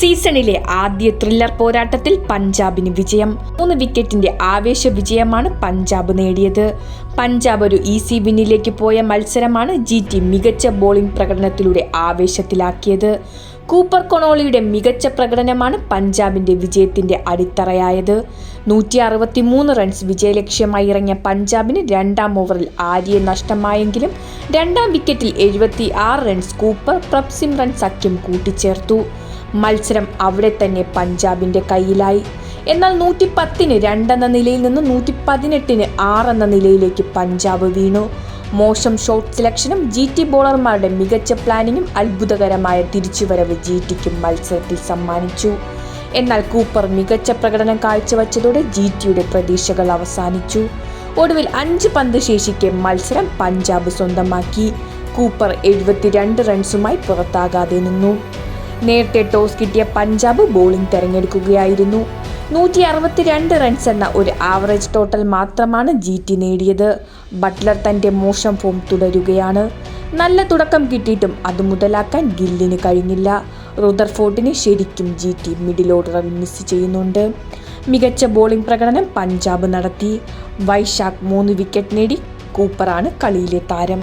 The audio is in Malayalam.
സീസണിലെ ആദ്യ ത്രില്ലർ പോരാട്ടത്തിൽ പഞ്ചാബിന് വിജയം. 3 വിക്കറ്റിന്റെ ആവേശ വിജയമാണ് പഞ്ചാബ് നേടിയത്. പഞ്ചാബ് ഒരു ഈസി വിന്നിലേക്ക് പോയ മത്സരമാണ് GT മികച്ച ബോളിംഗ് പ്രകടനത്തിലൂടെ ആവേശത്തിലാക്കിയത്. കൂപ്പർ കൊണോളിയുടെ മികച്ച പ്രകടനമാണ് പഞ്ചാബിന്റെ വിജയത്തിന്റെ അടിത്തറയായത്. 163 റൺസ് വിജയലക്ഷ്യമായി ഇറങ്ങിയ പഞ്ചാബിന് രണ്ടാം ഓവറിൽ ആര്യയെ നഷ്ടമായെങ്കിലും രണ്ടാം വിക്കറ്റിൽ 76 റൺസ് കൂപ്പർ പ്രഭ്സിമ്രൻ സഖ്യം കൂട്ടിച്ചേർത്തു. മത്സരം അവിടെ തന്നെ പഞ്ചാബിന്റെ കയ്യിലായി. എന്നാൽ 110-ന് 2 എന്ന നിലയിൽ നിന്ന് 118-ന് 6 എന്ന നിലയിലേക്ക് പഞ്ചാബ് വീണു. മോശം ഷോട്ട് സെലക്ഷനും GT ബോളർമാരുടെ മികച്ച പ്ലാനിങ്ങും അത്ഭുതകരമായ തിരിച്ചുവരവ് GTക്കും മത്സരത്തിൽ സമ്മാനിച്ചു. എന്നാൽ കൂപ്പർ മികച്ച പ്രകടനം കാഴ്ചവെച്ചതോടെ GTയുടെ പ്രതീക്ഷകൾ അവസാനിച്ചു. ഒടുവിൽ 5 പന്ത് ശേഷിക്കെ മത്സരം പഞ്ചാബ് സ്വന്തമാക്കി. കൂപ്പർ 72 റൺസുമായി പുറത്താകാതെ നിന്നു. നേരത്തെ ടോസ് കിട്ടിയ പഞ്ചാബ് ബോളിംഗ് തെരഞ്ഞെടുക്കുകയായിരുന്നു. 162 റൺസ് എന്ന ഒരു ആവറേജ് ടോട്ടൽ മാത്രമാണ് GT നേടിയത്. ബട്ട്ലർ തന്റെ മോശം ഫോം തുടരുകയാണ്. നല്ല തുടക്കം കിട്ടിയിട്ടും അത് മുതലാക്കാൻ ഗില്ലിന് കഴിഞ്ഞില്ല. റുദർഫോർഡിനെ ശരിക്കും GT മിഡിൽ ഓർഡറിൽ മിസ് ചെയ്യുന്നുണ്ട്. മികച്ച ബോളിംഗ് പ്രകടനം പഞ്ചാബ് നടത്തി. വൈശാഖ് 3 വിക്കറ്റ് നേടി. കൂപ്പറാണ് കളിയിലെ താരം.